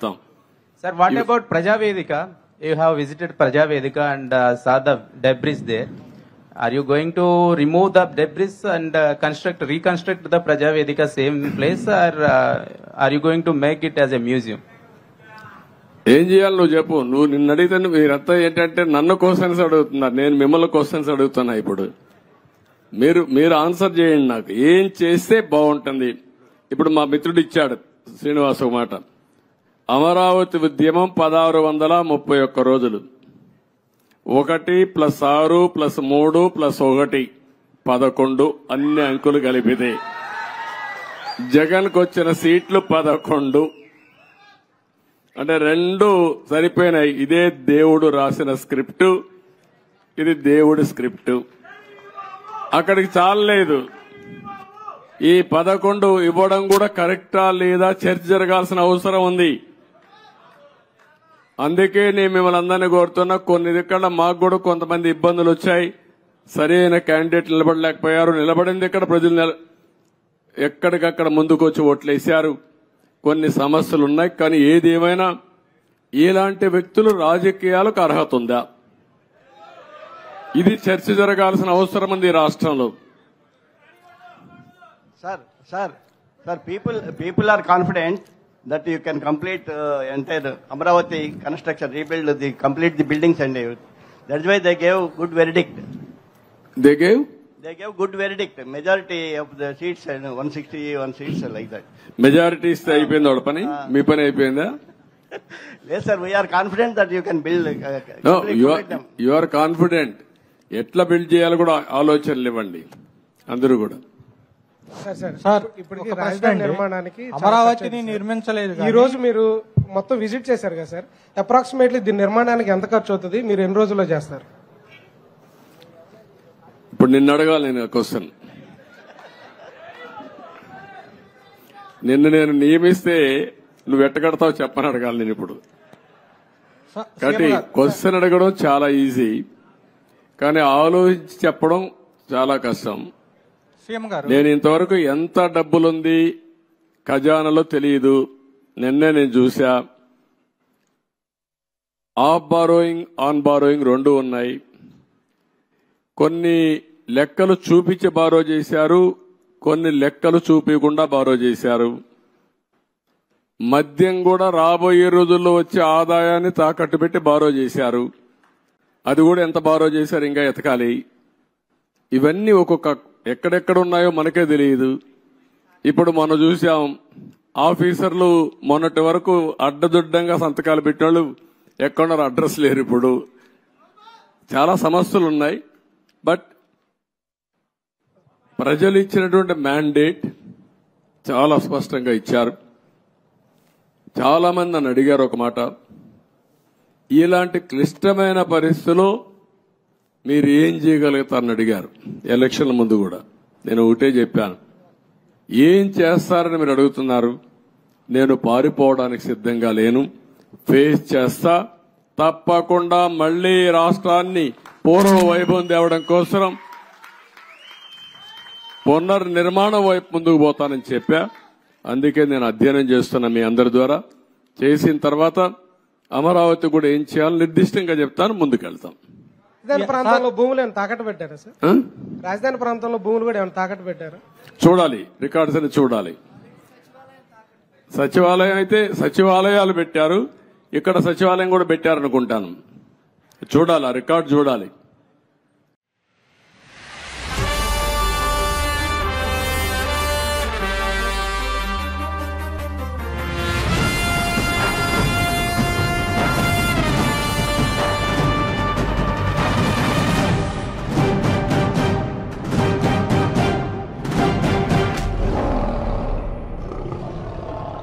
Sir, what about Prajavedika? You have visited Prajavedika and saw the debris there. Are you going to remove the debris and reconstruct the Prajavedika same place, or are you going to make it as a museum? ఏం చేయాలి నువ్వు చెప్పు. నువ్వు నిన్ను అడిగితే మీరంతా ఏంటంటే నన్ను క్వశ్చన్స్ అడుగుతున్నారు, నేను మిమ్మల్ని క్వశ్చన్స్ అడుగుతున్నా. ఇప్పుడు మీరు ఆన్సర్ చేయండి. నాకు ఏం చేస్తే బాగుంటుంది. ఇప్పుడు మా మిత్రుడు ఇచ్చాడు శ్రీనివాస్ ఒక మాట. అమరావతి ఉద్యమం 1631 రోజులు. 1+6+3+1 11 అన్ని అంకులు కలిపితే జగన్కు వచ్చిన సీట్లు 11. అంటే 2 సరిపోయినాయి. ఇదే దేవుడు రాసిన స్క్రిప్ట్, ఇది దేవుడి స్క్రిప్ట్. అక్కడికి చాలలేదు. ఈ 11 ఇవ్వడం కూడా కరెక్టా లేదా చర్చ జరగాల్సిన అవసరం ఉంది. అందుకే నేను మిమ్మల్ని అందరినీ కోరుతున్నా. కొన్ని ఇక్కడ మాకు కూడా కొంతమంది ఇబ్బందులు వచ్చాయి. సరైన క్యాండిడేట్ నిలబడలేకపోయారు. నిలబడింది ఇక్కడ ప్రజలు ఎక్కడికక్కడ ముందుకు వచ్చి ఓట్లేశారు. కొన్ని సమస్యలు ఉన్నాయి. కానీ ఏదేమైనా ఇలాంటి వ్యక్తులు రాజకీయాలకు అర్హత ఉందా? ఇది చర్చ జరగాల్సిన అవసరం ఉంది రాష్ట్రంలో. Sir, people are confident that you can complete entire Amravati construction, complete the buildings and everything. That's why they gave good verdict. They gave good verdict. Majority of the seats, 161 seats like that. Majority ఇస్తే అయిపోయింది వాడి పని. మీ పని అయిపోయిందా? Yes, sir. We are confident that you can build. No, you are confident. ఎట్లా build చేయాలో కూడా ఆలోచనలు ఇవ్వండి అందరూ కూడా. సార్ ఇప్పటికీ రాజధాని నిర్మాణానికి అమరావతిని నిర్మించలేదు. ఈ రోజు మీరు మొత్తం విజిట్ చేశారు కదా సార్, అప్రాక్సిమేట్లీ దీని నిర్మాణానికి ఎంత ఖర్చు అవుతుంది? మీరు ఎన్ని రోజుల్లో చేస్తారు? ఇప్పుడు నిన్ను అడగాలి నేను క్వశ్చన్. నేను నియమిస్తే నువ్వు ఎట్టగడతావు చెప్పని అడగాలి నేను ఇప్పుడు. కాబట్టి క్వశ్చన్ అడగడం చాలా ఈజీ, కానీ ఆలోచించి చెప్పడం చాలా కష్టం. నేను ఇంతవరకు ఎంత డబ్బులుంది ఖజానాలో తెలియదు. నిన్నే నేను చూసా. ఆఫ్ బారోయింగ్, ఆన్ బారోయింగ్ 2 ఉన్నాయి. కొన్ని లెక్కలు చూపించి బారో చేశారు, కొన్ని లెక్కలు చూపించకుండా బారో చేశారు. మద్యం కూడా రాబోయే రోజుల్లో వచ్చే ఆదాయాన్ని తాకట్టు పెట్టి బారో చేశారు. అది కూడా ఎంత బారో చేశారు ఇంకా ఎతకాలి. ఇవన్నీ ఒక్కొక్క ఎక్కడెక్కడ ఉన్నాయో మనకే తెలియదు. ఇప్పుడు మనం చూసాం ఆఫీసర్లు మొన్నటి వరకు అడ్డదుడ్డంగా సంతకాలు పెట్టినోళ్ళు ఎక్కడున్నారు, అడ్రస్ లేరు. ఇప్పుడు చాలా సమస్యలు ఉన్నాయి. బట్ ప్రజలు ఇచ్చినటువంటి మ్యాండేట్ చాలా స్పష్టంగా ఇచ్చారు. చాలా మంది నన్ను అడిగారు ఒక మాట, ఇలాంటి క్లిష్టమైన పరిస్థితుల్లో మీరు ఏం చేయగలుగుతారని అడిగారు. ఎలక్షన్ల ముందు కూడా నేను ఒకటే చెప్పాను, ఏం చేస్తారని మీరు అడుగుతున్నారు. నేను పారిపోవడానికి సిద్ధంగా లేను, ఫేస్ చేస్తా. తప్పకుండా మళ్లీ రాష్ట్రాన్ని పూర్వ వైభవం తేవడం కోసం పునర్నిర్మాణం వైపు ముందుకు పోతానని చెప్పా. అందుకే నేను అధ్యయనం చేస్తున్నా మీ అందరి ద్వారా. చేసిన తర్వాత అమరావతి కూడా ఏం చేయాలో నిర్దిష్టంగా చెప్తాను, ముందుకెళ్తాం. రాజధాని ప్రాంతంలో భూములు ఏమైనా తాకట్టు పెట్టారా సార్? రాజధాని ప్రాంతంలో భూములు కూడా ఏమైనా తాకట్టు పెట్టారా? చూడాలి, రికార్డ్స్ అని చూడాలి. సచివాలయం అయితే సచివాలయాలు పెట్టారు, ఇక్కడ సచివాలయం కూడా పెట్టారనుకుంటాను. చూడాలి, ఆ రికార్డు చూడాలి.